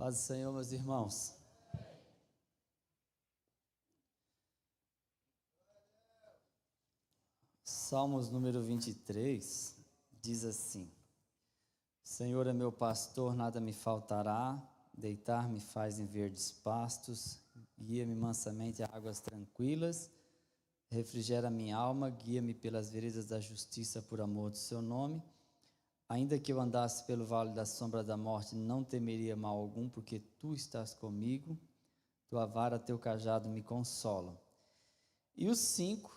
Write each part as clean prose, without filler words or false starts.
Paz do Senhor, meus irmãos. Salmos número 23 diz assim: Senhor é meu pastor, nada me faltará, deitar-me faz em verdes pastos, guia-me mansamente a águas tranquilas, refrigera minha alma, guia-me pelas veredas da justiça por amor do seu nome. Ainda que eu andasse pelo vale da sombra da morte, não temeria mal algum, porque tu estás comigo, tua vara, teu cajado me consolam. E os 5,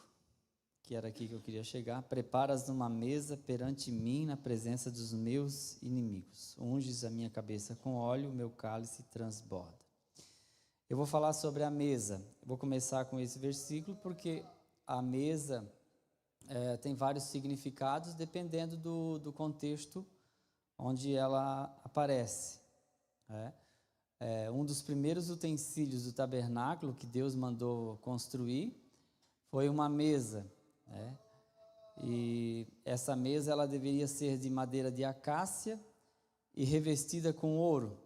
que era aqui que eu queria chegar: preparas uma mesa perante mim na presença dos meus inimigos, unges a minha cabeça com óleo, o meu cálice transborda. Eu vou falar sobre a mesa. Eu vou começar com esse versículo, porque a mesa tem vários significados, dependendo do contexto onde ela aparece. Um dos primeiros utensílios do tabernáculo que Deus mandou construir foi uma mesa. E essa mesa ela deveria ser de madeira de acácia e revestida com ouro,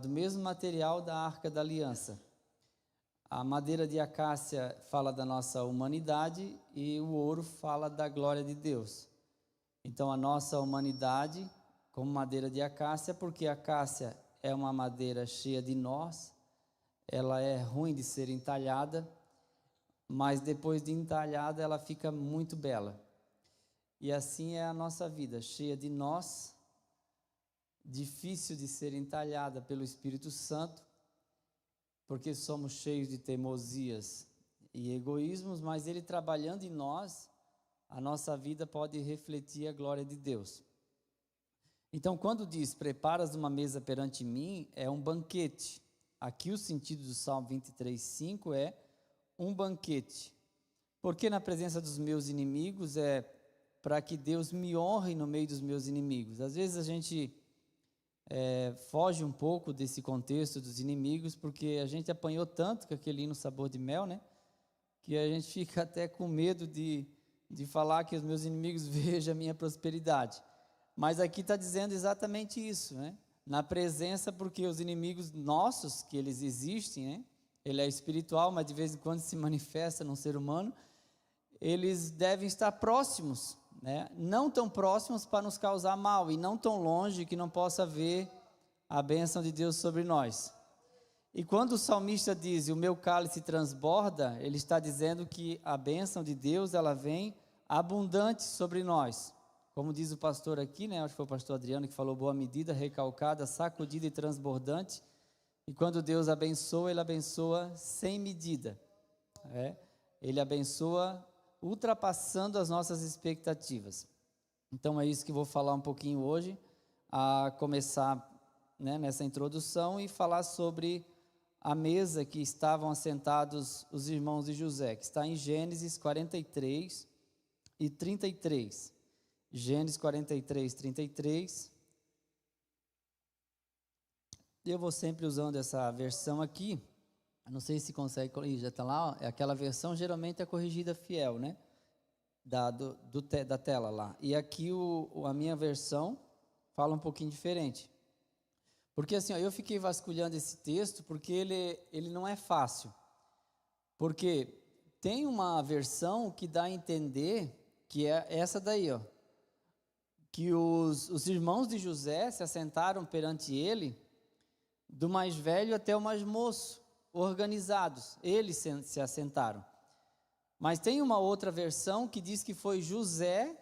do mesmo material da Arca da Aliança. A madeira de acácia fala da nossa humanidade e o ouro fala da glória de Deus. Então a nossa humanidade como madeira de acácia, porque a acácia é uma madeira cheia de nós, ela é ruim de ser entalhada, mas depois de entalhada ela fica muito bela. E assim é a nossa vida, cheia de nós, difícil de ser entalhada pelo Espírito Santo, porque somos cheios de teimosias e egoísmos, mas Ele trabalhando em nós, a nossa vida pode refletir a glória de Deus. Então, quando diz, preparas uma mesa perante mim, é um banquete. Aqui o sentido do Salmo 23:5 é um banquete. Porque na presença dos meus inimigos é para que Deus me honre no meio dos meus inimigos. Às vezes a gente foge um pouco desse contexto dos inimigos, porque a gente apanhou tanto com aquele hino Sabor de Mel, né? Que a gente fica até com medo de falar que os meus inimigos vejam a minha prosperidade. Mas aqui está dizendo exatamente isso, né? Na presença, porque os inimigos nossos, que eles existem, né? Ele é espiritual, mas de vez em quando se manifesta num ser humano, eles devem estar próximos, né? Não tão próximos para nos causar mal, e não tão longe que não possa ver a bênção de Deus sobre nós. E quando o salmista diz, o meu cálice transborda, ele está dizendo que a bênção de Deus, ela vem abundante sobre nós. Como diz o pastor aqui, né? Acho que foi o pastor Adriano que falou, boa medida, recalcada, sacudida e transbordante. E quando Deus abençoa, Ele abençoa sem medida. Ele abençoa ultrapassando as nossas expectativas. Então é isso que vou falar um pouquinho hoje, a começar, né, nessa introdução e falar sobre a mesa que estavam assentados os irmãos de José, que está em Gênesis 43 e 33. Gênesis 43, 33. Eu vou sempre usando essa versão aqui. Não sei se consegue corrigir, já está lá, ó. Aquela versão geralmente é corrigida fiel, né? Da tela lá. E aqui a minha versão fala um pouquinho diferente. Porque assim, ó, eu fiquei vasculhando esse texto porque ele não é fácil. Porque tem uma versão que dá a entender que é essa daí, ó. Que os irmãos de José se assentaram perante ele, do mais velho até o mais moço, organizados, eles se assentaram. Mas tem uma outra versão que diz que foi José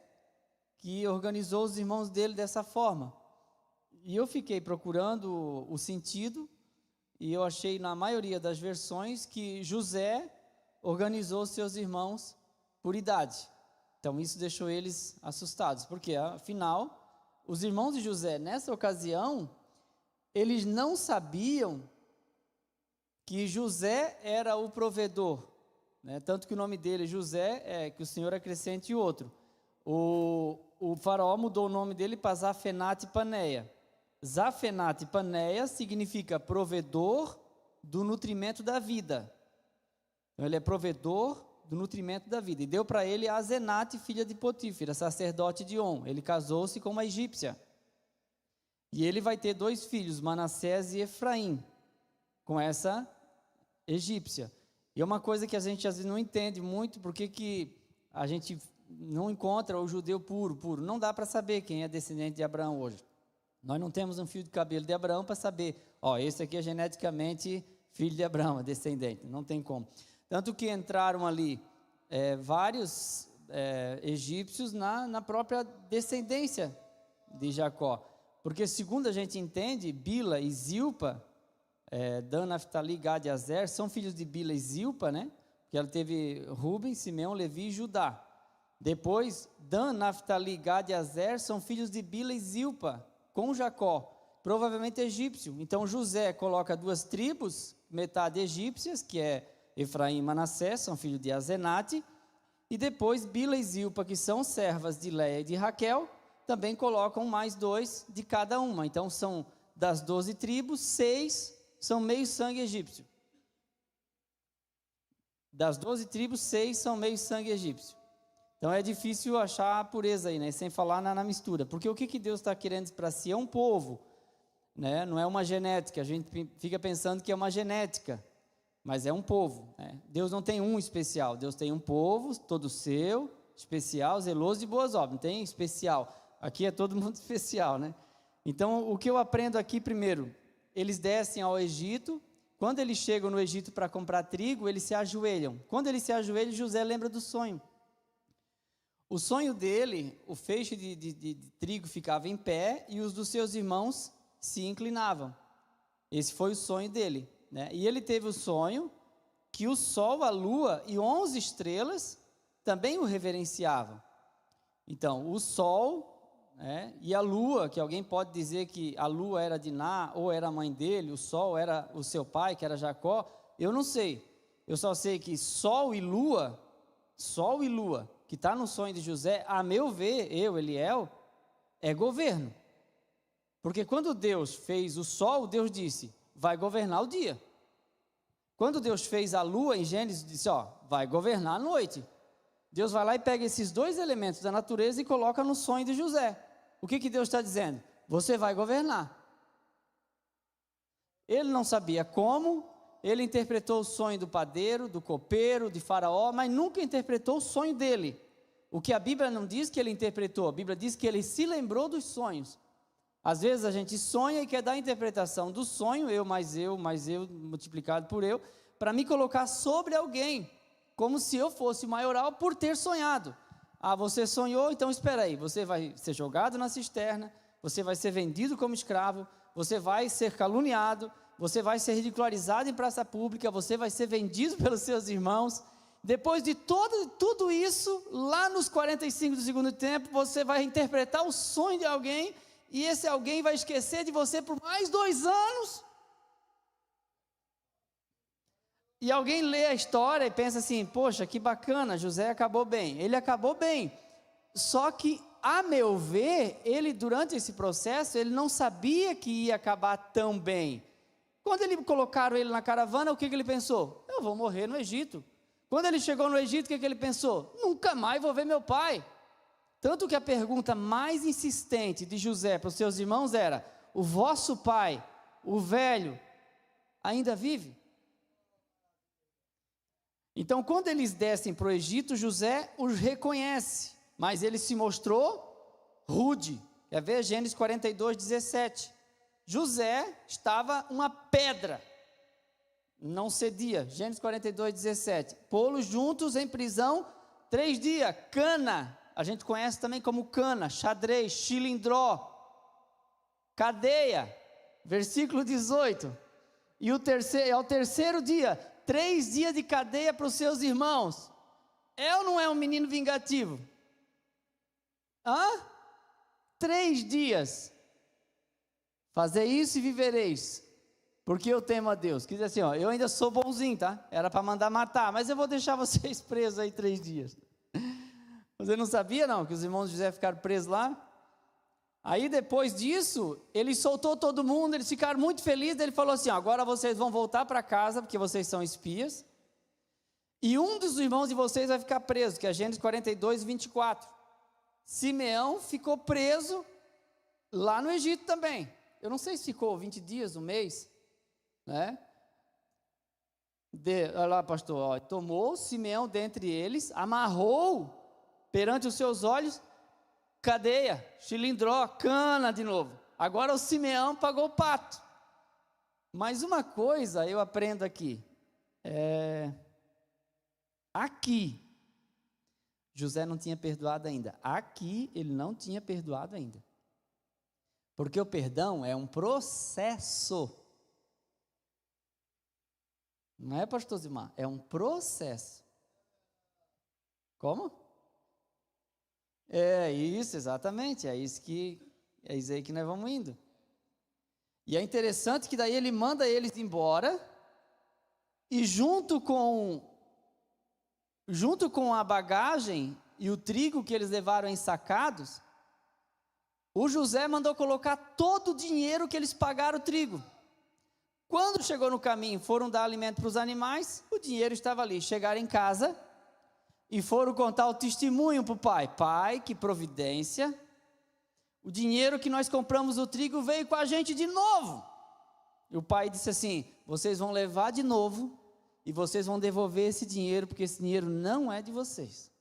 que organizou os irmãos dele dessa forma. E eu fiquei procurando o sentido, e eu achei na maioria das versões que José organizou seus irmãos por idade. Então isso deixou eles assustados, porque afinal, os irmãos de José, nessa ocasião, eles não sabiam que José era o provedor, né? Tanto que o nome dele, José, é que o Senhor acrescente outro. O faraó mudou o nome dele para Zafenate Paneia. Zafenate Paneia significa provedor do nutrimento da vida. Então ele é provedor do nutrimento da vida. E deu para ele a Asenate, filha de Potífera, sacerdote de On. Ele casou-se com uma egípcia. E ele vai ter 2 filhos, Manassés e Efraim, com essa egípcia. E é uma coisa que a gente às vezes não entende muito, porque que a gente não encontra o judeu puro. Não dá para saber quem é descendente de Abraão hoje. Nós não temos um fio de cabelo de Abraão para saber, esse aqui é geneticamente filho de Abraão, é descendente, não tem como. Tanto que entraram ali vários egípcios na própria descendência de Jacó. Porque segundo a gente entende, Bila e Zilpa, Dan, Naftali, Gad e Azer, são filhos de Bila e Zilpa, né? Porque ela teve Ruben, Simeão, Levi e Judá. Depois, Dan, Naftali, Gad e Azer são filhos de Bila e Zilpa, com Jacó, provavelmente egípcio. Então José coloca 2 tribos, metade egípcias, que é Efraim e Manassés, são filhos de Azenate, e depois Bila e Zilpa, que são servas de Léia e de Raquel, também colocam mais 2 de cada uma. Então são das 12 tribos, 6 são meio sangue egípcio. Das 12 tribos, 6 são meio sangue egípcio. Então é difícil achar a pureza aí, né? Sem falar na mistura. Porque o que Deus está querendo para si é um povo, né? Não é uma genética. A gente fica pensando que é uma genética, mas é um povo, né? Deus não tem um especial. Deus tem um povo, todo seu, especial, zeloso de boas obras. Não tem especial. Aqui é todo mundo especial, né? Então o que eu aprendo aqui primeiro, eles descem ao Egito. Quando eles chegam no Egito para comprar trigo, eles se ajoelham. Quando eles se ajoelham, José lembra do sonho. O sonho dele, o feixe de trigo ficava em pé e os dos seus irmãos se inclinavam. Esse foi o sonho dele, né? E ele teve o sonho que o sol, a lua e 11 estrelas também o reverenciavam. Então, o sol, né, e a lua, que alguém pode dizer que a lua era Diná ou era a mãe dele, o sol era o seu pai, que era Jacó, eu não sei. Eu só sei que sol e lua, que está no sonho de José, a meu ver, Eliel, é governo. Porque quando Deus fez o sol, Deus disse, vai governar o dia. Quando Deus fez a lua, em Gênesis, disse, vai governar a noite. Deus vai lá e pega esses 2 elementos da natureza e coloca no sonho de José. O que Deus está dizendo? Você vai governar. Ele não sabia como, ele interpretou o sonho do padeiro, do copeiro, de Faraó, mas nunca interpretou o sonho dele. O que a Bíblia não diz que ele interpretou, a Bíblia diz que ele se lembrou dos sonhos. Às vezes a gente sonha e quer dar a interpretação do sonho, eu mais eu, multiplicado por eu, para me colocar sobre alguém, como se eu fosse maioral por ter sonhado. Você sonhou, então espera aí, você vai ser jogado na cisterna, você vai ser vendido como escravo, você vai ser caluniado, você vai ser ridicularizado em praça pública, você vai ser vendido pelos seus irmãos. Depois de tudo isso, lá nos 45 do segundo tempo, você vai interpretar o sonho de alguém, e esse alguém vai esquecer de você por mais 2 anos. E alguém lê a história e pensa assim, poxa, que bacana, José acabou bem. Ele acabou bem, só que, a meu ver, ele durante esse processo, ele não sabia que ia acabar tão bem. Quando colocaram ele na caravana, o que ele pensou? Eu vou morrer no Egito. Quando ele chegou no Egito, o que ele pensou? Nunca mais vou ver meu pai. Tanto que a pergunta mais insistente de José para os seus irmãos era, o vosso pai, o velho, ainda vive? Então, quando eles descem para o Egito, José os reconhece, mas ele se mostrou rude. Quer ver? Gênesis 42, 17. José estava uma pedra, não cedia. Gênesis 42, 17. Pô-los juntos em prisão 3 dias. Cana, a gente conhece também como cana, xadrez, chilindró, cadeia. Versículo 18. E ao terceiro dia, 3 dias de cadeia para os seus irmãos. É ou não é um menino vingativo? 3 dias. Fazer isso e vivereis, porque eu temo a Deus. Quer dizer assim, eu ainda sou bonzinho, tá? Era para mandar matar, mas eu vou deixar vocês presos aí 3 dias. Você não sabia não, que os irmãos de José ficaram presos lá? Aí depois disso, ele soltou todo mundo, eles ficaram muito felizes, ele falou assim, agora vocês vão voltar para casa, porque vocês são espias, e um dos irmãos de vocês vai ficar preso, que é Gênesis 42, 24. Simeão ficou preso lá no Egito também. eu não sei se ficou 20 dias, um mês, né? Olha lá, pastor, ó, tomou Simeão dentre eles, amarrou perante os seus olhos, cadeia, chilindró, cana de novo. Agora o Simeão pagou o pato. Mas uma coisa eu aprendo aqui, aqui, José não tinha perdoado ainda. Aqui ele não tinha perdoado ainda. Porque o perdão é um processo. Não é, pastor Zimar? É um processo. Como? É isso, exatamente. É isso aí que nós vamos indo. E é interessante que daí ele manda eles embora. E junto com a bagagem e o trigo que eles levaram ensacados, o José mandou colocar todo o dinheiro que eles pagaram o trigo. Quando chegou no caminho, foram dar alimento para os animais, o dinheiro estava ali. Chegaram em casa e foram contar o testemunho para o pai. Pai, que providência, o dinheiro que nós compramos o trigo veio com a gente de novo. E o pai disse assim, vocês vão levar de novo e vocês vão devolver esse dinheiro, porque esse dinheiro não é de vocês.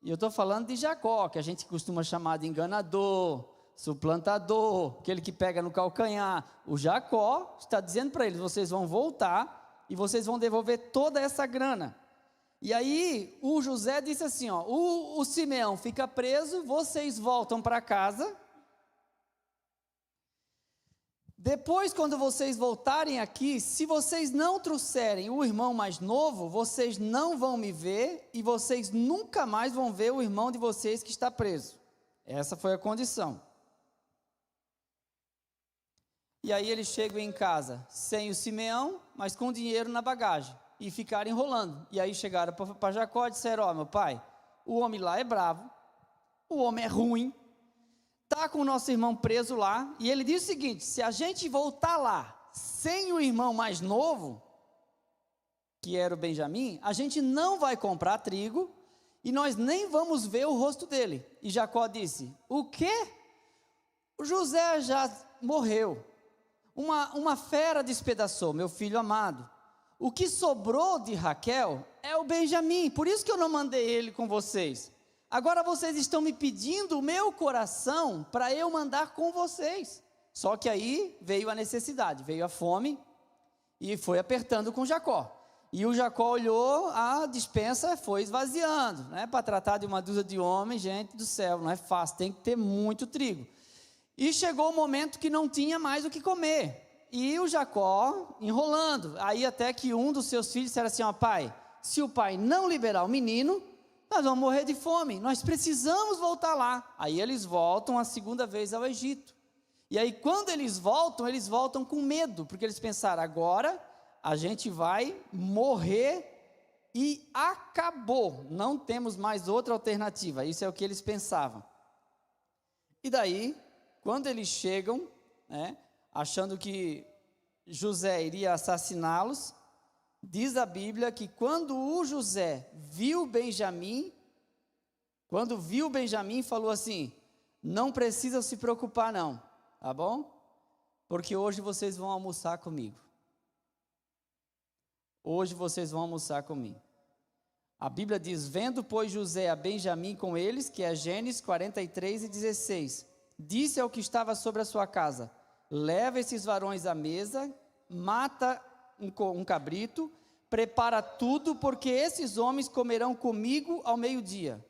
E eu estou falando de Jacó, que a gente costuma chamar de enganador, suplantador, aquele que pega no calcanhar. O Jacó está dizendo para eles, vocês vão voltar e vocês vão devolver toda essa grana. E aí o José disse assim, ó, o Simeão fica preso, vocês voltam para casa. Depois, quando vocês voltarem aqui, se vocês não trouxerem o irmão mais novo, vocês não vão me ver e vocês nunca mais vão ver o irmão de vocês que está preso. Essa foi a condição. E aí eles chegam em casa sem o Simeão, mas com dinheiro na bagagem. E ficaram enrolando. E aí chegaram para Jacó e disseram, ó, meu pai, o homem lá é bravo, o homem é ruim, está com o nosso irmão preso lá, e ele diz o seguinte, se a gente voltar lá, sem o irmão mais novo, que era o Benjamim, a gente não vai comprar trigo, e nós nem vamos ver o rosto dele. E Jacó disse, o quê? O José já morreu, uma fera despedaçou, meu filho amado, o que sobrou de Raquel é o Benjamim, por isso que eu não mandei ele com vocês. Agora vocês estão me pedindo o meu coração para eu mandar com vocês. Só que aí veio a necessidade, veio a fome e foi apertando com Jacó. E o Jacó olhou, a despensa foi esvaziando, né? Para tratar de uma dúzia de homens, gente do céu, não é fácil, tem que ter muito trigo. E chegou o momento que não tinha mais o que comer. E o Jacó enrolando, aí até que um dos seus filhos disse assim, ó, pai, se o pai não liberar o menino, nós vamos morrer de fome, nós precisamos voltar lá. Aí eles voltam a segunda vez ao Egito. E aí quando eles voltam com medo, porque eles pensaram, agora a gente vai morrer e acabou, não temos mais outra alternativa. Isso é o que eles pensavam. E daí, quando eles chegam, né, achando que José iria assassiná-los, diz a Bíblia que quando o José viu Benjamim, falou assim, não precisa se preocupar não, tá bom? Porque hoje vocês vão almoçar comigo. Hoje vocês vão almoçar comigo. A Bíblia diz, vendo pois José a Benjamim com eles, que é Gênesis 43:16, disse ao que estava sobre a sua casa, leva esses varões à mesa, mata um cabrito, prepara tudo, porque esses homens comerão comigo ao meio-dia.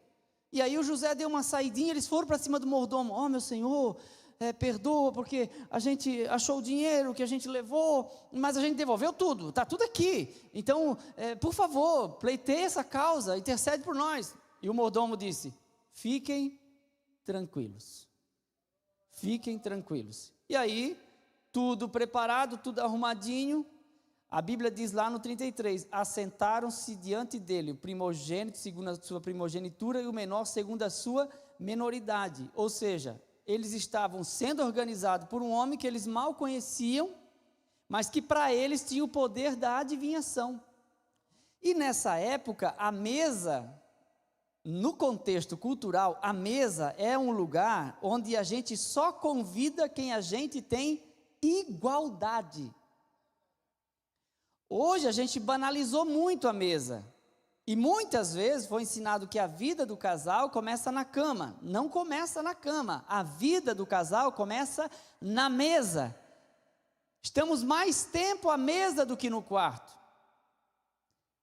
E aí o José deu uma saidinha, eles foram para cima do mordomo, ó, meu senhor, perdoa, porque a gente achou o dinheiro que a gente levou, mas a gente devolveu tudo, está tudo aqui, então, por favor, pleiteie essa causa, intercede por nós. E o mordomo disse, fiquem tranquilos. E aí, tudo preparado, tudo arrumadinho, a Bíblia diz lá no 33, assentaram-se diante dele, o primogênito segundo a sua primogenitura e o menor segundo a sua menoridade. Ou seja, eles estavam sendo organizados por um homem que eles mal conheciam, mas que para eles tinha o poder da adivinhação. E nessa época, a mesa no contexto cultural, a mesa é um lugar onde a gente só convida quem a gente tem igualdade. Hoje a gente banalizou muito a mesa. E muitas vezes foi ensinado que a vida do casal começa na cama. Não começa na cama. A vida do casal começa na mesa. Estamos mais tempo à mesa do que no quarto.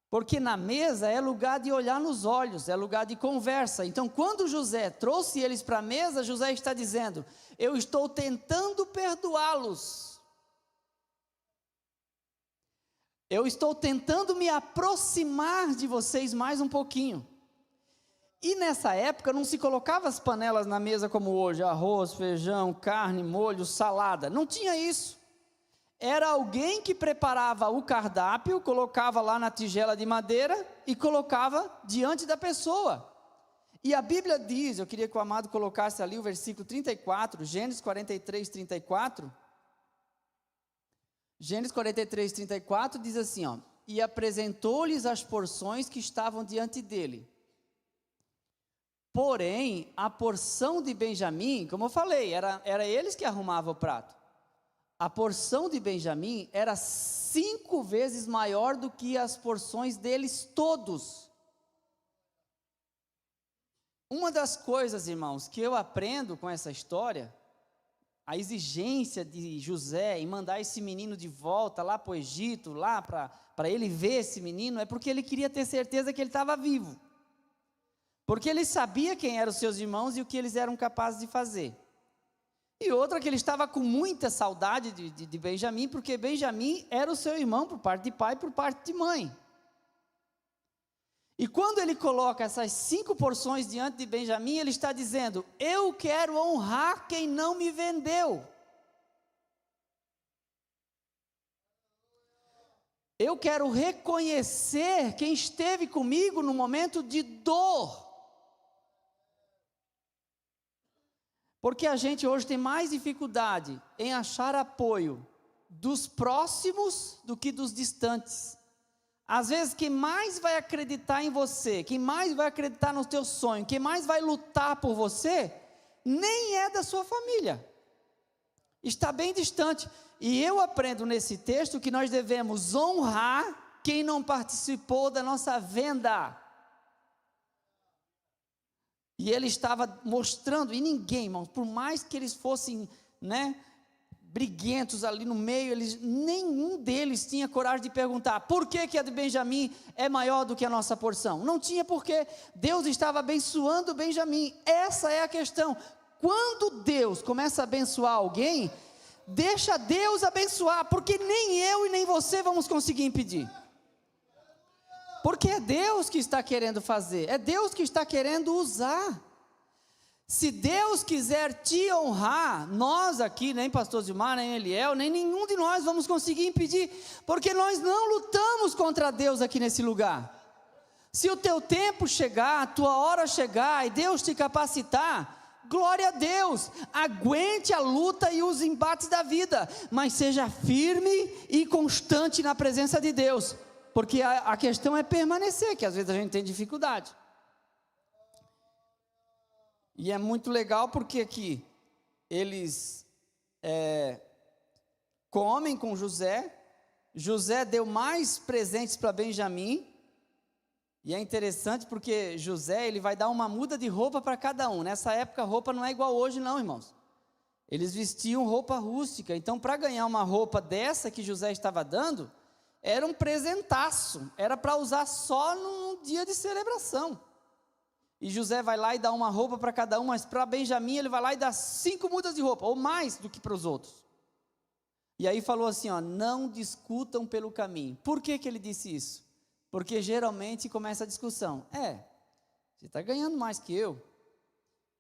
Porque na mesa é lugar de olhar nos olhos, é lugar de conversa. Então, quando José trouxe eles para a mesa, José está dizendo: eu estou tentando perdoá-los. Eu estou tentando me aproximar de vocês mais um pouquinho. E nessa época não se colocava as panelas na mesa como hoje, arroz, feijão, carne, molho, salada. Não tinha isso. Era alguém que preparava o cardápio, colocava lá na tigela de madeira e colocava diante da pessoa. E a Bíblia diz, eu queria que o amado colocasse ali o versículo 34, Gênesis 43, 34. Gênesis 43, 34 diz assim, ó: e apresentou-lhes as porções que estavam diante dele. Porém, a porção de Benjamim, como eu falei, era eles que arrumavam o prato. A porção de Benjamim era 5 vezes maior do que as porções deles todos. Uma das coisas, irmãos, que eu aprendo com essa história, a exigência de José em mandar esse menino de volta lá para o Egito, lá para ele ver esse menino, é porque ele queria ter certeza que ele estava vivo. Porque ele sabia quem eram os seus irmãos e o que eles eram capazes de fazer. E outra, que ele estava com muita saudade de Benjamim, porque Benjamim era o seu irmão por parte de pai e por parte de mãe. E quando ele coloca essas 5 porções diante de Benjamim, ele está dizendo: eu quero honrar quem não me vendeu. Eu quero reconhecer quem esteve comigo no momento de dor. Porque a gente hoje tem mais dificuldade em achar apoio dos próximos do que dos distantes. Às vezes, quem mais vai acreditar em você, quem mais vai acreditar no teu sonho, quem mais vai lutar por você, nem é da sua família. Está bem distante. E eu aprendo nesse texto que nós devemos honrar quem não participou da nossa venda. E ele estava mostrando, e ninguém, irmãos, por mais que eles fossem, briguentos ali no meio, nenhum deles tinha coragem de perguntar: por que a de Benjamim é maior do que a nossa porção? Não tinha, porque Deus estava abençoando Benjamim. Essa é a questão. Quando Deus começa a abençoar alguém, deixa Deus abençoar, porque nem eu e nem você vamos conseguir impedir. Porque é Deus que está querendo fazer, é Deus que está querendo usar. Se Deus quiser te honrar, nós aqui, nem pastor Zilmar, nem Eliel, nem nenhum de nós vamos conseguir impedir, porque nós não lutamos contra Deus aqui nesse lugar. Se o teu tempo chegar, a tua hora chegar, e Deus te capacitar, glória a Deus, aguente a luta e os embates da vida, mas seja firme e constante na presença de Deus. Porque a questão é permanecer, que às vezes a gente tem dificuldade. E é muito legal porque aqui eles comem com José. José deu mais presentes para Benjamim. E é interessante porque José, ele vai dar uma muda de roupa para cada um. Nessa época a roupa não é igual hoje não, irmãos. Eles vestiam roupa rústica. Então, para ganhar uma roupa dessa que José estava dando, era um presentaço, era para usar só num dia de celebração. E José vai lá e dá uma roupa para cada um, mas para Benjamim ele vai lá e dá 5 mudas de roupa, ou mais do que para os outros. E aí falou assim, não discutam pelo caminho. Por que ele disse isso? Porque geralmente começa a discussão. Você está ganhando mais que eu,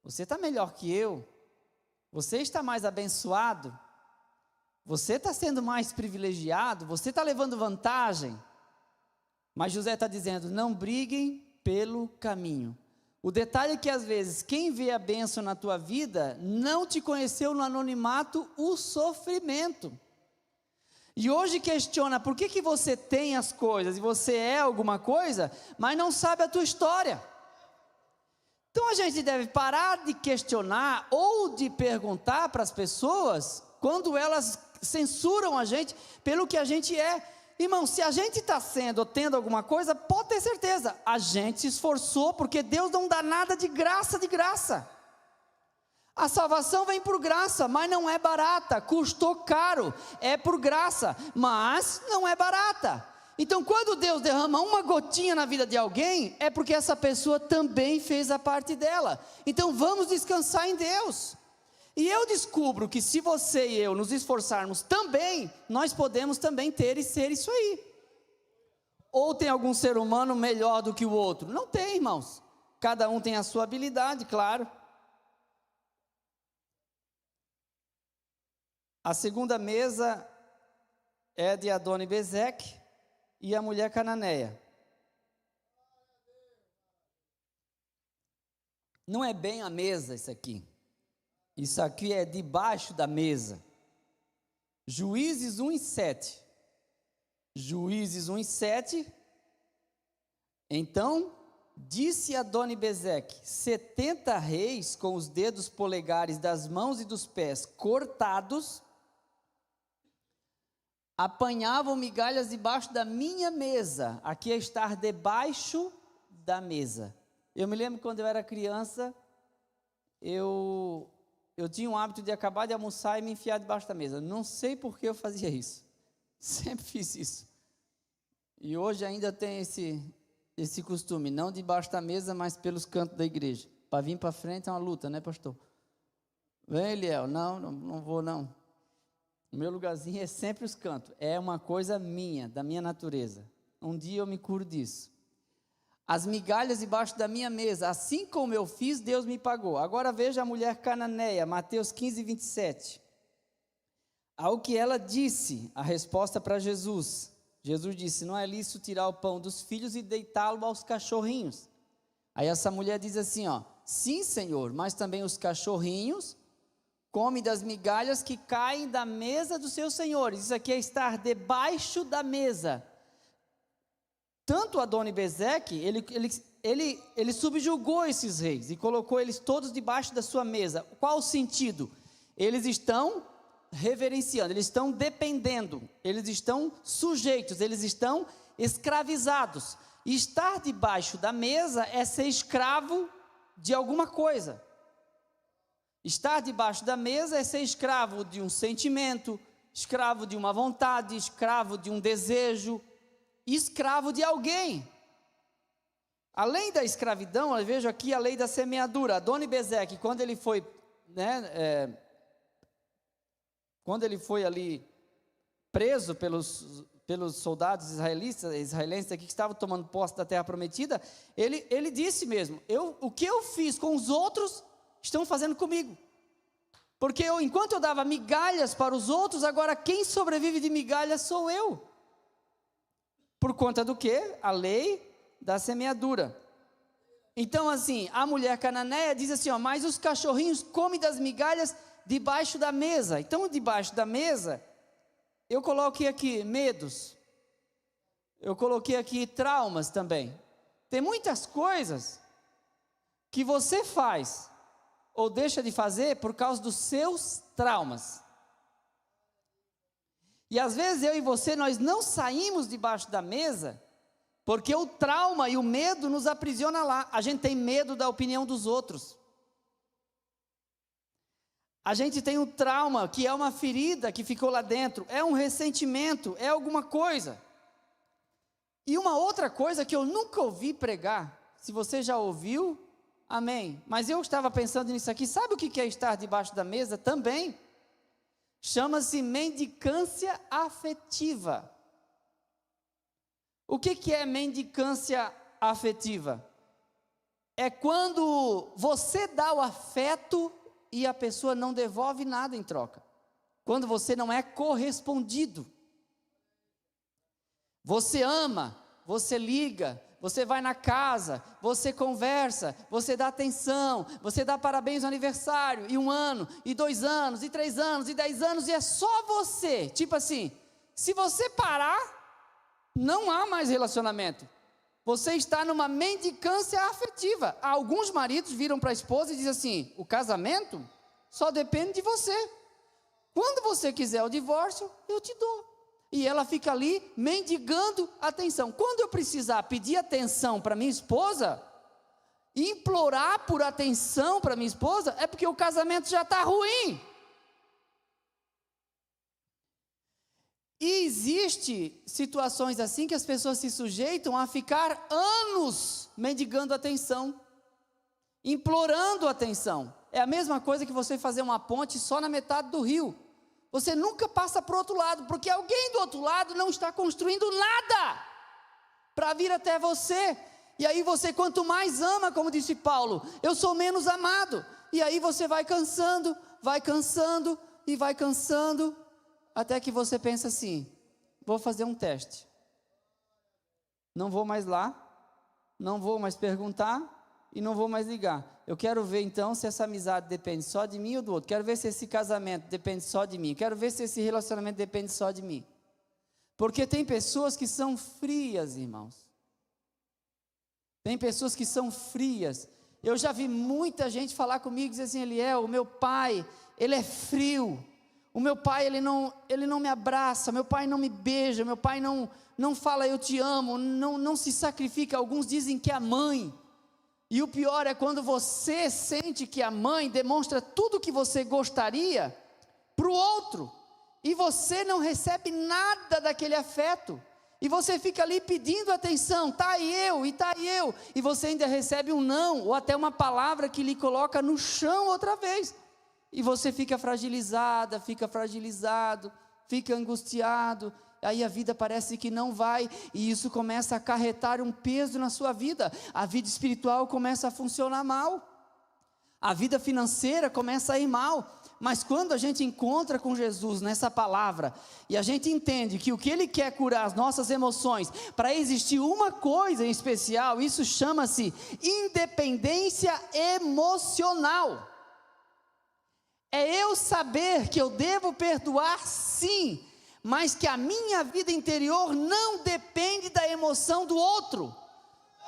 você está melhor que eu, você está mais abençoado, você está sendo mais privilegiado, você está levando vantagem. Mas José está dizendo: não briguem pelo caminho. O detalhe é que às vezes quem vê a bênção na tua vida não te conheceu no anonimato o sofrimento. E hoje questiona por que você tem as coisas e você é alguma coisa, mas não sabe a tua história. Então a gente deve parar de questionar ou de perguntar para as pessoas quando elas censuram a gente pelo que a gente é. Irmão, se a gente está sendo ou tendo alguma coisa, pode ter certeza, a gente se esforçou, porque Deus não dá nada de graça, de graça. A salvação vem por graça, mas não é barata, custou caro, é por graça, mas não é barata. Então quando Deus derrama uma gotinha na vida de alguém, é porque essa pessoa também fez a parte dela. Então vamos descansar em Deus. E eu descubro que se você e eu nos esforçarmos também, nós podemos também ter e ser isso aí. Ou tem algum ser humano melhor do que o outro? Não tem, irmãos. Cada um tem a sua habilidade, claro. A segunda mesa é de Adoni-Bezeque e a mulher cananeia. Não é bem a mesa isso aqui. Isso aqui é debaixo da mesa. Juízes 1:7. Juízes 1:7. Então, disse Adoni-Bezeque: 70 reis com os dedos polegares das mãos e dos pés cortados apanhavam migalhas debaixo da minha mesa. Aqui é estar debaixo da mesa. Eu me lembro quando eu era criança, eu tinha um hábito de acabar de almoçar e me enfiar debaixo da mesa. Não sei por que eu fazia isso. Sempre fiz isso. E hoje ainda tem esse costume, não debaixo da mesa, mas pelos cantos da igreja. Para vir para frente é uma luta, né, pastor? Vem, Eliel. Não vou não. O meu lugarzinho é sempre os cantos. É uma coisa minha, da minha natureza. Um dia eu me curo disso. As migalhas debaixo da minha mesa, assim como eu fiz, Deus me pagou. Agora veja a mulher cananeia, Mateus 15:27. Ao que ela disse, a resposta para Jesus. Jesus disse: não é lícito tirar o pão dos filhos e deitá-lo aos cachorrinhos. Aí essa mulher diz assim, ó: sim, Senhor, mas também os cachorrinhos comem das migalhas que caem da mesa dos seus senhores. Isso aqui é estar debaixo da mesa. Tanto Adoni-Bezeque, ele subjugou esses reis e colocou eles todos debaixo da sua mesa. Qual o sentido? Eles estão reverenciando, eles estão dependendo, eles estão sujeitos, eles estão escravizados. E estar debaixo da mesa é ser escravo de alguma coisa. Estar debaixo da mesa é ser escravo de um sentimento, escravo de uma vontade, escravo de um desejo, escravo de alguém. Além da escravidão, eu vejo aqui a lei da semeadura. Adoni-Bezeque, quando ele foi, quando ele foi ali preso pelos soldados israelenses aqui que estavam tomando posse da terra prometida, ele disse mesmo: o que eu fiz com os outros, estão fazendo comigo. Porque enquanto eu dava migalhas para os outros, agora quem sobrevive de migalhas sou eu. Por conta do quê? A lei da semeadura. Então assim, a mulher cananeia diz assim, ó: mas os cachorrinhos comem das migalhas debaixo da mesa. Então debaixo da mesa, eu coloquei aqui medos, eu coloquei aqui traumas também. Tem muitas coisas que você faz ou deixa de fazer por causa dos seus traumas. E às vezes eu e você, nós não saímos debaixo da mesa, porque o trauma e o medo nos aprisiona lá. A gente tem medo da opinião dos outros. A gente tem um trauma, que é uma ferida que ficou lá dentro, é um ressentimento, é alguma coisa. E uma outra coisa que eu nunca ouvi pregar, se você já ouviu, amém. Mas eu estava pensando nisso aqui, sabe o que é estar debaixo da mesa também? Chama-se mendicância afetiva. O que é mendicância afetiva? É quando você dá o afeto e a pessoa não devolve nada em troca. Quando você não é correspondido. Você ama, você liga, você vai na casa, você conversa, você dá atenção, você dá parabéns no aniversário, e 1 ano, e 2 anos, e 3 anos, e 10 anos, e é só você. Tipo assim, se você parar, não há mais relacionamento. Você está numa mendicância afetiva. Alguns maridos viram para a esposa e dizem assim: o casamento só depende de você. Quando você quiser o divórcio, eu te dou. E ela fica ali mendigando atenção. Quando eu precisar pedir atenção para minha esposa, implorar por atenção para minha esposa, é porque o casamento já está ruim. E existe situações assim que as pessoas se sujeitam a ficar anos mendigando atenção, implorando atenção. É a mesma coisa que você fazer uma ponte só na metade do rio. Você nunca passa para o outro lado, porque alguém do outro lado não está construindo nada para vir até você. E aí você, quanto mais ama, como disse Paulo, eu sou menos amado. E aí você vai cansando e vai cansando, até que você pensa assim: vou fazer um teste. Não vou mais lá, não vou mais perguntar e não vou mais ligar. Eu quero ver então se essa amizade depende só de mim ou do outro. Quero ver se esse casamento depende só de mim. Quero ver se esse relacionamento depende só de mim. Porque tem pessoas que são frias, irmãos. Tem pessoas que são frias. Eu já vi muita gente falar comigo e dizer assim: Eliel, o meu pai, ele é frio. O meu pai, ele não me abraça, meu pai não me beija, meu pai não fala eu te amo, não se sacrifica. Alguns dizem que é a mãe. E o pior é quando você sente que a mãe demonstra tudo o que você gostaria para o outro, e você não recebe nada daquele afeto, e você fica ali pedindo atenção, tá aí eu, e você ainda recebe um não, ou até uma palavra que lhe coloca no chão outra vez, e você fica fragilizada, fica fragilizado, fica angustiado. Aí a vida parece que não vai, e isso começa a acarretar um peso na sua vida. A vida espiritual começa a funcionar mal, a vida financeira começa a ir mal. Mas quando a gente encontra com Jesus nessa palavra, e a gente entende que o que Ele quer curar as nossas emoções, para existir uma coisa em especial, isso chama-se independência emocional. É eu saber que eu devo perdoar, sim, mas que a minha vida interior não depende da emoção do outro.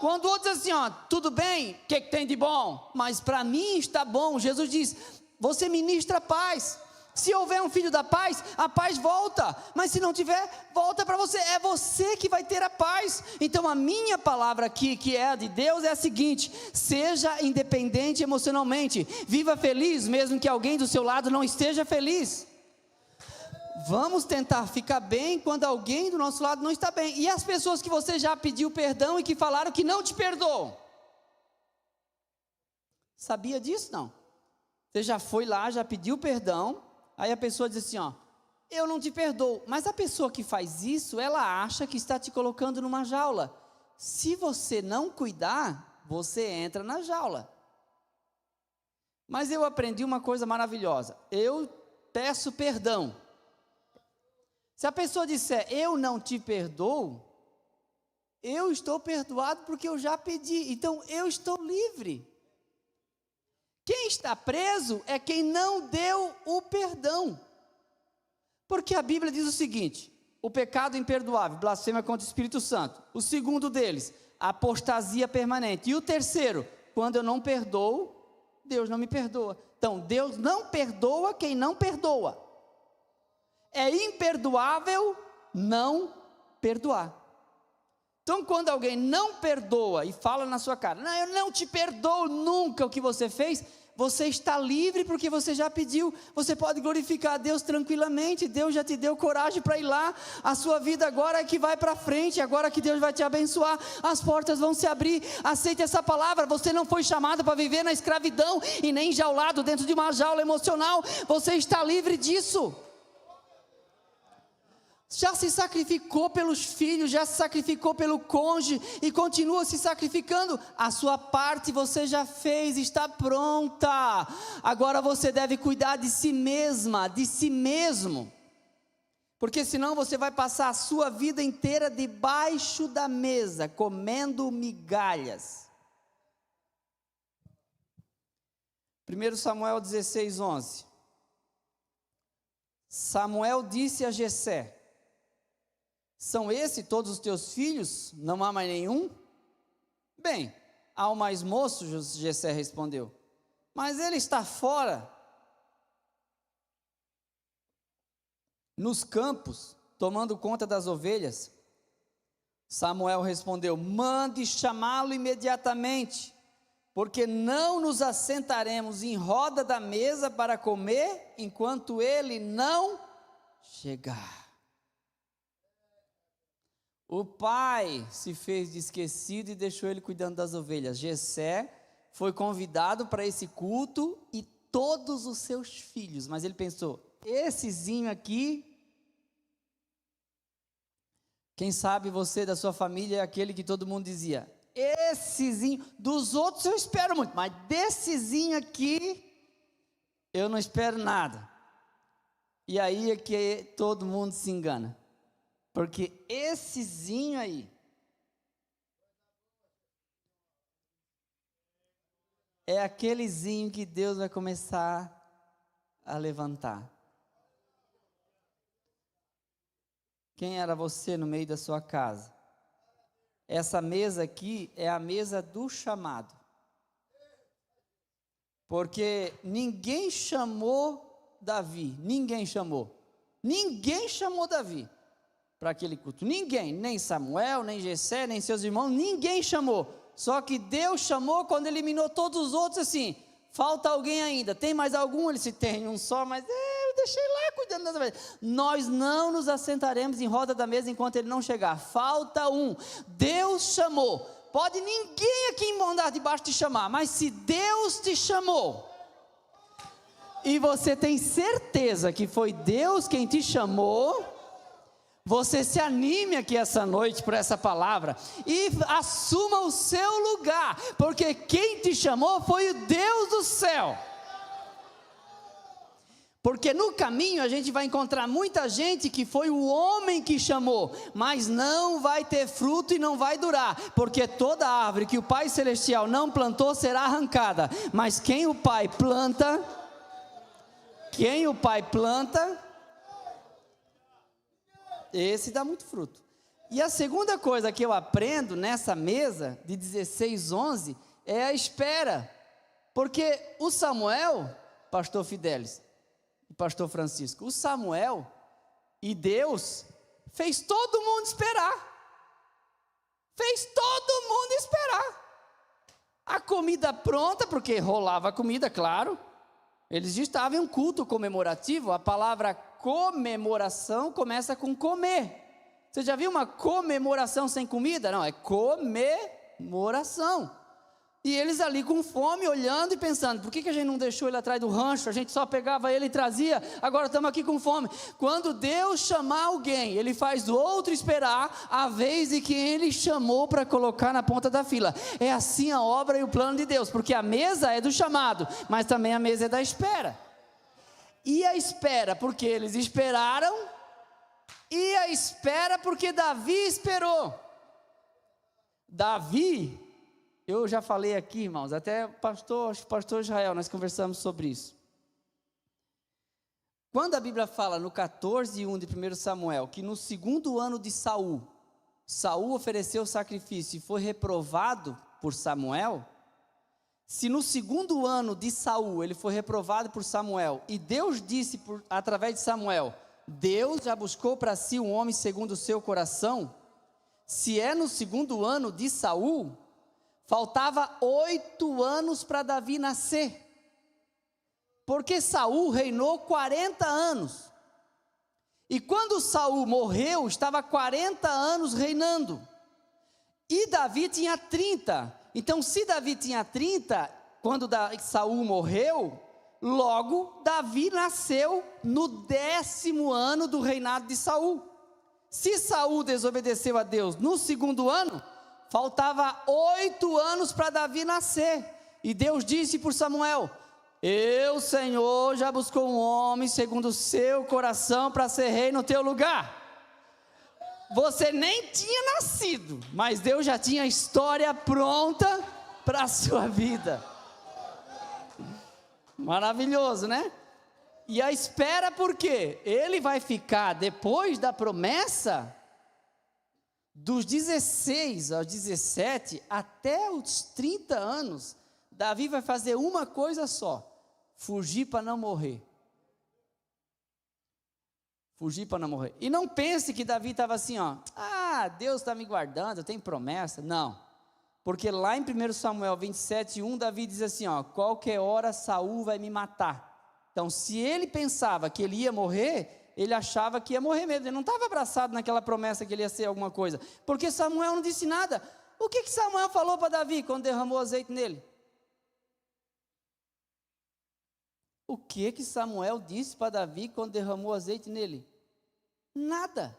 Quando o outro diz assim, ó, tudo bem, o que tem de bom? Mas para mim está bom. Jesus diz, você ministra paz. Se houver um filho da paz, a paz volta. Mas se não tiver, volta para você. É você que vai ter a paz. Então a minha palavra aqui, que é a de Deus, é a seguinte: seja independente emocionalmente. Viva feliz, mesmo que alguém do seu lado não esteja feliz. Vamos tentar ficar bem quando alguém do nosso lado não está bem. E as pessoas que você já pediu perdão e que falaram que não te perdoam? Sabia disso? Não. Você já foi lá, já pediu perdão, aí a pessoa diz assim, ó, eu não te perdoo. Mas a pessoa que faz isso, ela acha que está te colocando numa jaula. Se você não cuidar, você entra na jaula. Mas eu aprendi uma coisa maravilhosa. Eu peço perdão. Se a pessoa disser, eu não te perdoo, eu estou perdoado porque eu já pedi, então eu estou livre. Quem está preso é quem não deu o perdão. Porque a Bíblia diz o seguinte, o pecado imperdoável, blasfêmia contra o Espírito Santo. O segundo deles, a apostasia permanente. E o terceiro, quando eu não perdoo, Deus não me perdoa. Então, Deus não perdoa quem não perdoa. É imperdoável não perdoar. Então quando alguém não perdoa e fala na sua cara, não, eu não te perdoo nunca o que você fez, você está livre porque você já pediu, você pode glorificar a Deus tranquilamente, Deus já te deu coragem para ir lá, a sua vida agora é que vai para frente, agora que Deus vai te abençoar, as portas vão se abrir, aceite essa palavra, você não foi chamado para viver na escravidão, e nem enjaulado dentro de uma jaula emocional, você está livre disso. Já se sacrificou pelos filhos, já se sacrificou pelo cônjuge e continua se sacrificando. A sua parte você já fez, está pronta. Agora você deve cuidar de si mesma, de si mesmo. Porque senão você vai passar a sua vida inteira debaixo da mesa, comendo migalhas. 1 Samuel 16:11. Samuel disse a Jessé, são esses todos os teus filhos? Não há mais nenhum? Bem, ao mais moço, Jessé respondeu, mas ele está fora, nos campos, tomando conta das ovelhas. Samuel respondeu, mande chamá-lo imediatamente, porque não nos assentaremos em roda da mesa para comer, enquanto ele não chegar. O pai se fez de esquecido e deixou ele cuidando das ovelhas. Jessé foi convidado para esse culto e todos os seus filhos, mas ele pensou, essezinho aqui, quem sabe você da sua família é aquele que todo mundo dizia, essezinho, dos outros eu espero muito, mas dessezinho aqui, eu não espero nada. E aí é que todo mundo se engana, porque essezinho aí, é aquelezinho que Deus vai começar a levantar. Quem era você no meio da sua casa? Essa mesa aqui é a mesa do chamado. Porque ninguém chamou Davi, ninguém chamou Davi para aquele culto. Ninguém, nem Samuel, nem Jessé, nem seus irmãos, ninguém chamou. Só que Deus chamou quando eliminou todos os outros assim, falta alguém ainda, tem mais algum? Ele disse, tem um só, mas eu deixei lá cuidando das ovelhas. Nós não nos assentaremos em roda da mesa enquanto ele não chegar, falta um. Deus chamou, pode ninguém aqui mandar debaixo te chamar, mas se Deus te chamou, e você tem certeza que foi Deus quem te chamou, você se anime aqui essa noite por essa palavra e assuma o seu lugar, porque quem te chamou foi o Deus do céu. Porque no caminho a gente vai encontrar muita gente que foi o homem que chamou, mas não vai ter fruto e não vai durar, porque toda árvore que o Pai Celestial não plantou será arrancada, mas quem o Pai planta, esse dá muito fruto. E a segunda coisa que eu aprendo nessa mesa de 16:11 é a espera. Porque o Samuel, pastor Fidelis e pastor Francisco, o Samuel e Deus fez todo mundo esperar. A comida pronta, porque rolava a comida, claro. Eles estavam em um culto comemorativo, a palavra comemoração começa com comer. Você já viu uma comemoração sem comida? Não, é comemoração. E eles ali com fome, olhando e pensando, por que a gente não deixou ele atrás do rancho? A gente só pegava ele e trazia, agora estamos aqui com fome. Quando Deus chamar alguém, Ele faz o outro esperar a vez de quem Ele chamou para colocar na ponta da fila. É assim a obra e o plano de Deus, porque a mesa é do chamado, mas também a mesa é da espera. E a espera porque eles esperaram, e a espera porque Davi esperou. Davi, eu já falei aqui, irmãos, até o pastor Israel, nós conversamos sobre isso. Quando a Bíblia fala no 14:1 de 1 Samuel, que no segundo ano de Saul ofereceu sacrifício e foi reprovado por Samuel, se no segundo ano de Saul ele foi reprovado por Samuel, e Deus disse através de Samuel, Deus já buscou para si um homem segundo o seu coração, se é no segundo ano de Saul, faltava 8 anos para Davi nascer, porque Saul reinou 40 anos, e quando Saul morreu, estava 40 anos reinando, e Davi tinha 30, então se Davi tinha 30, quando Saul morreu, logo Davi nasceu no 10º ano do reinado de Saul. Se Saul desobedeceu a Deus no segundo ano, faltava 8 anos para Davi nascer, e Deus disse por Samuel, Senhor, já buscou um homem segundo o seu coração para ser rei no teu lugar. Você nem tinha nascido, mas Deus já tinha a história pronta para a sua vida. Maravilhoso, né? E a espera por quê? Ele vai ficar depois da promessa Dos 16 aos 17, até os 30 anos, Davi vai fazer uma coisa só: fugir para não morrer. Fugir para não morrer. E não pense que Davi estava assim, ó, Deus está me guardando, tem promessa. Não. Porque lá em 1 Samuel 27:1, Davi diz assim, ó, qualquer hora Saul vai me matar. Então, se ele pensava que ele ia morrer, ele achava que ia morrer mesmo. Ele não estava abraçado naquela promessa que ele ia ser alguma coisa. Porque Samuel não disse nada. O que Samuel falou para Davi quando derramou azeite nele? O que Samuel disse para Davi quando derramou azeite nele? Nada.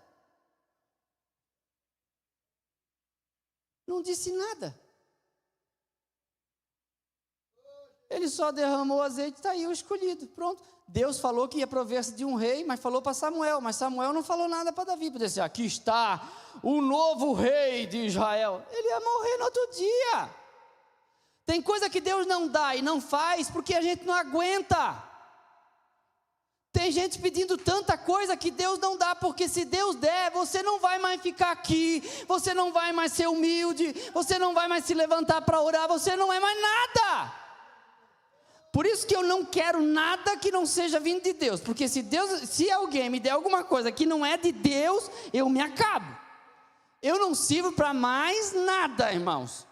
Não disse nada. Ele só derramou azeite, está aí o escolhido, pronto. Deus falou que ia prover-se de um rei, mas falou para Samuel, mas Samuel não falou nada para Davi, para dizer, aqui está o novo rei de Israel. Ele ia morrer no outro dia. Tem coisa que Deus não dá e não faz, porque a gente não aguenta. Tem gente pedindo tanta coisa que Deus não dá, porque se Deus der, você não vai mais ficar aqui, você não vai mais ser humilde, você não vai mais se levantar para orar, você não é mais nada. Por isso que eu não quero nada que não seja vindo de Deus, porque se alguém me der alguma coisa que não é de Deus, eu me acabo. Eu não sirvo para mais nada, irmãos.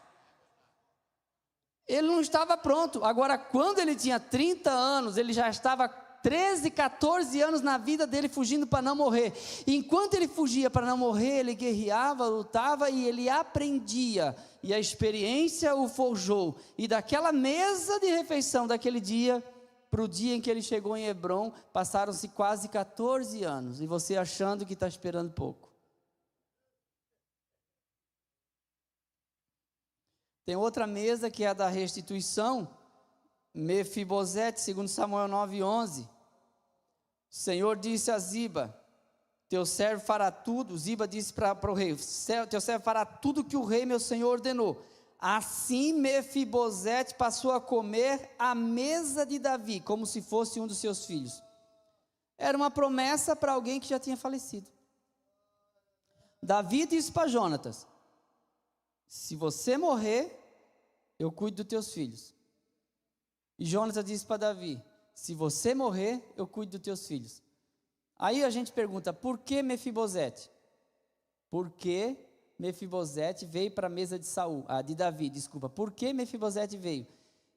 Ele não estava pronto. Agora, quando ele tinha 30 anos, ele já estava 13, 14 anos na vida dele fugindo para não morrer. E enquanto ele fugia para não morrer, ele guerreava, lutava e ele aprendia. E a experiência o forjou. E daquela mesa de refeição daquele dia, para o dia em que ele chegou em Hebrom, passaram-se quase 14 anos. E você achando que está esperando pouco. Tem outra mesa que é a da restituição. Mefibosete, 2 Samuel 9:11. O Senhor disse a Ziba, teu servo fará tudo. Ziba disse para o rei, teu servo fará tudo que o rei meu senhor ordenou. Assim Mefibosete passou a comer à mesa de Davi, como se fosse um dos seus filhos. Era uma promessa para alguém que já tinha falecido. Davi disse para Jonatas, se você morrer, eu cuido dos teus filhos. E Jonatas disse para Davi, se você morrer, eu cuido dos teus filhos. Aí a gente pergunta, por que Mefibosete? Por que Mefibosete veio para a mesa de Davi, desculpa. Por que Mefibosete veio?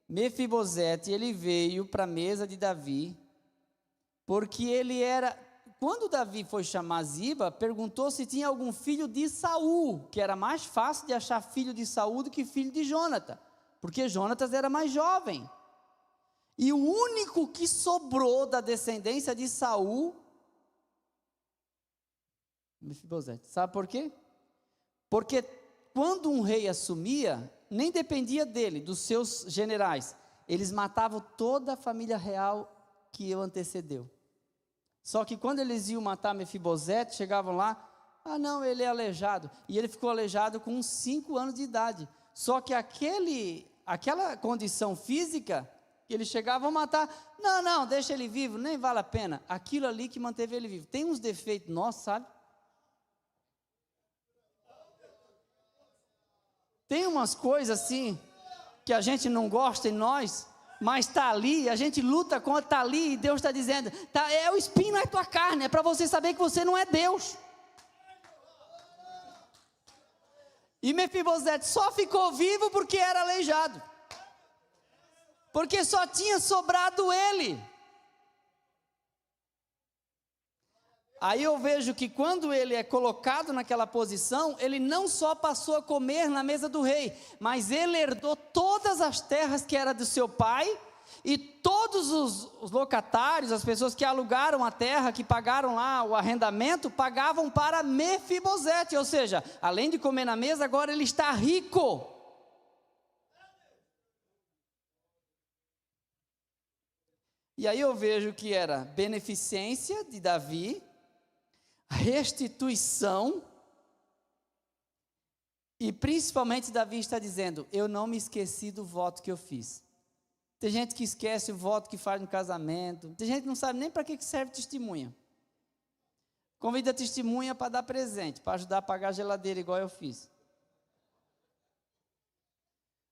Mefibosete, ele veio para a mesa de Davi, porque ele era... Quando Davi foi chamar Ziba, perguntou se tinha algum filho de Saul, que era mais fácil de achar filho de Saul do que filho de Jonatas, porque Jonatas era mais jovem. E o único que sobrou da descendência de Saul, Mefibosete. Sabe por quê? Porque quando um rei assumia, nem dependia dele, dos seus generais. Eles matavam toda a família real que o antecedeu. Só que quando eles iam matar Mefibosete, chegavam lá, não, ele é aleijado. E ele ficou aleijado com uns 5 anos de idade. Só que aquela condição física, eles chegavam a matar, não, deixa ele vivo, nem vale a pena. Aquilo ali que manteve ele vivo. Tem uns defeitos nossos, sabe? Tem umas coisas assim, que a gente não gosta em nós, mas está ali, a gente luta contra, está ali, e Deus está dizendo, é o espinho na tua carne, é para você saber que você não é Deus. E Mefibosete só ficou vivo porque era aleijado, porque só tinha sobrado ele. Aí eu vejo que quando ele é colocado naquela posição, ele não só passou a comer na mesa do rei, mas ele herdou todas as terras que era do seu pai, e todos os locatários, as pessoas que alugaram a terra, que pagaram lá o arrendamento, pagavam para Mefibosete, ou seja, além de comer na mesa, agora ele está rico. E aí eu vejo que era beneficência de Davi, restituição, e principalmente Davi está dizendo, eu não me esqueci do voto que eu fiz. Tem gente que esquece o voto que faz no casamento, tem gente que não sabe nem para que serve testemunha. Convida a testemunha para dar presente, para ajudar a pagar a geladeira, igual eu fiz.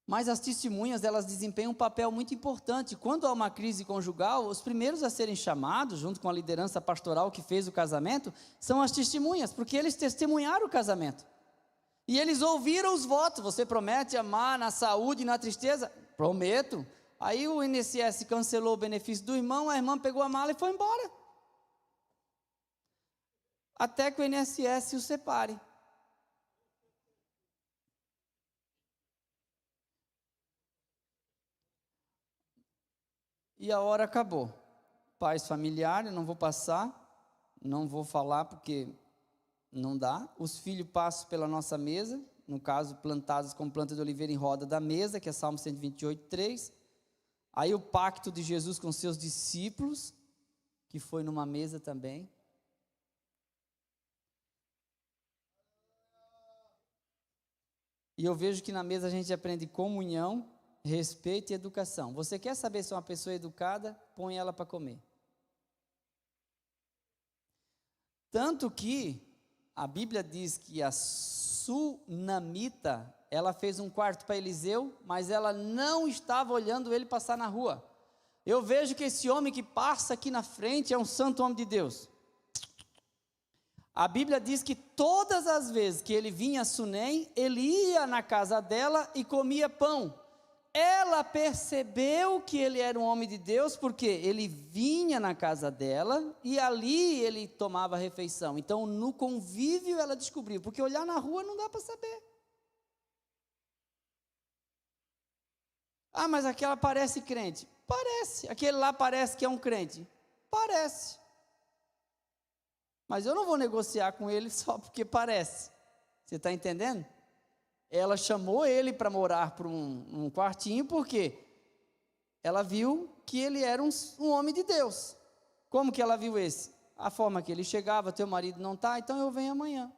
Mas as testemunhas, elas desempenham um papel muito importante. Quando há uma crise conjugal, os primeiros a serem chamados, junto com a liderança pastoral que fez o casamento, são as testemunhas, porque eles testemunharam o casamento. E eles ouviram os votos. Você promete amar na saúde e na tristeza? Prometo. Aí o INSS cancelou o benefício do irmão, a irmã pegou a mala e foi embora. Até que o INSS o separe. E a hora acabou. Paz familiar, eu não vou passar, não vou falar porque não dá. Os filhos passam pela nossa mesa, no caso, plantados como planta de oliveira em roda da mesa, que é Salmo 128, 3. Aí o pacto de Jesus com seus discípulos, que foi numa mesa também. E eu vejo que na mesa a gente aprende comunhão, respeito e educação. Você quer saber se é uma pessoa educada? Põe ela para comer. Tanto que a Bíblia diz que a sunamita, ela fez um quarto para Eliseu, mas ela não estava olhando ele passar na rua. Eu vejo que esse homem que passa aqui na frente é um santo homem de Deus. A Bíblia diz que todas as vezes que ele vinha a Sunem, ele ia na casa dela e comia pão. Ela percebeu que ele era um homem de Deus, porque ele vinha na casa dela e ali ele tomava refeição. Então, no convívio ela descobriu, porque olhar na rua não dá para saber. Ah, mas aquela parece crente. Parece. Aquele lá parece que é um crente. Parece. Mas eu não vou negociar com ele só porque parece. Você está entendendo? Ela chamou ele para morar para um quartinho, porque ela viu que ele era um homem de Deus. Como que ela viu esse? A forma que ele chegava: teu marido não está, então eu venho amanhã.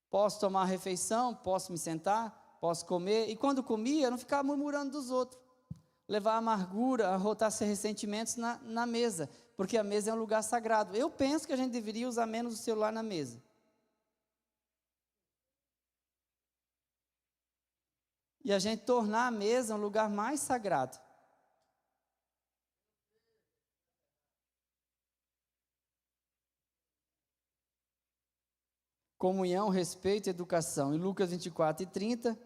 Posso tomar a refeição, posso me sentar, posso comer. E quando comia, eu não ficava murmurando dos outros. Levar amargura, arrotar ressentimentos na mesa, porque a mesa é um lugar sagrado. Eu penso que a gente deveria usar menos o celular na mesa. E a gente tornar a mesa um lugar mais sagrado. Comunhão, respeito e educação. Em Lucas 24 e 30,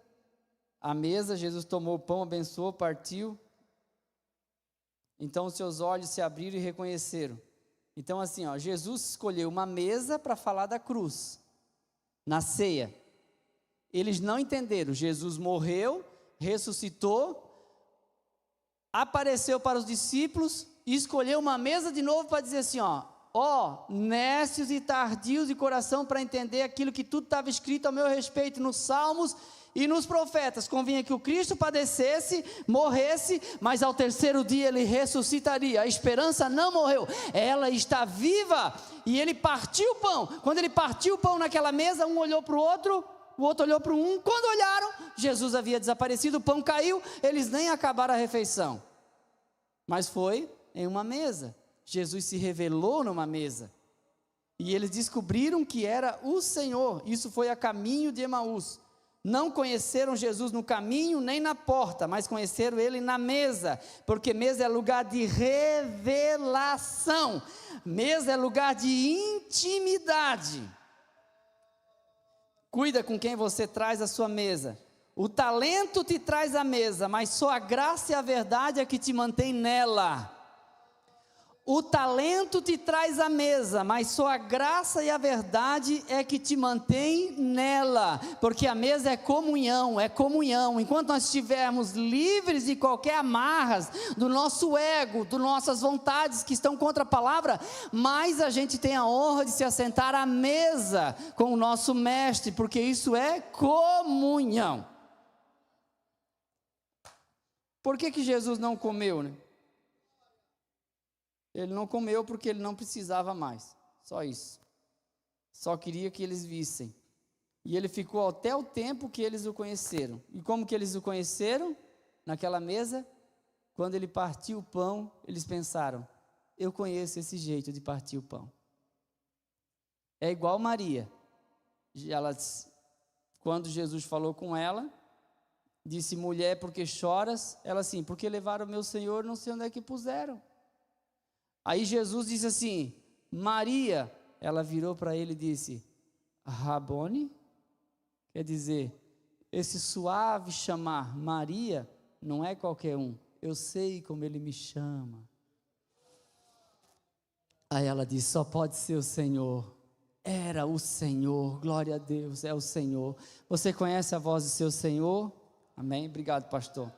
a mesa, Jesus tomou o pão, abençoou, partiu. Então os seus olhos se abriram e reconheceram. Então assim, Jesus escolheu uma mesa para falar da cruz, na ceia. Eles não entenderam. Jesus morreu, ressuscitou, apareceu para os discípulos e escolheu uma mesa de novo para dizer assim, nécios e tardios de coração para entender aquilo que tudo estava escrito ao meu respeito nos Salmos e nos profetas. Convinha que o Cristo padecesse, morresse, mas ao terceiro dia ele ressuscitaria. A esperança não morreu, ela está viva. E ele partiu o pão. Quando ele partiu o pão naquela mesa, um olhou para o outro olhou para um. Quando olharam, Jesus havia desaparecido, o pão caiu, eles nem acabaram a refeição. Mas foi em uma mesa. Jesus se revelou numa mesa. E eles descobriram que era o Senhor. Isso foi a caminho de Emaús. Não conheceram Jesus no caminho nem na porta, mas conheceram ele na mesa, porque mesa é lugar de revelação, mesa é lugar de intimidade. Cuida com quem você traz à sua mesa. O talento te traz à mesa, mas só a graça e a verdade é que te mantém nela. O talento te traz à mesa, mas só a graça e a verdade é que te mantém nela, porque a mesa é comunhão, enquanto nós estivermos livres de qualquer amarras, do nosso ego, das nossas vontades que estão contra a palavra, mais a gente tem a honra de se assentar à mesa com o nosso mestre, porque isso é comunhão. Por que Jesus não comeu, né? Ele não comeu porque ele não precisava mais, só isso. Só queria que eles vissem. E ele ficou até o tempo que eles o conheceram. E como que eles o conheceram? Naquela mesa, quando ele partiu o pão, eles pensaram, eu conheço esse jeito de partir o pão. É igual Maria. Quando Jesus falou com ela, disse: mulher, por que choras? Ela assim: porque levaram o meu Senhor, não sei onde é que puseram. Aí Jesus disse assim: Maria. Ela virou para ele e disse: Rabone, quer dizer, esse suave chamar Maria não é qualquer um, eu sei como ele me chama. Aí ela disse: só pode ser o Senhor. Era o Senhor, glória a Deus, é o Senhor. Você conhece a voz do seu Senhor? Amém? Obrigado, pastor.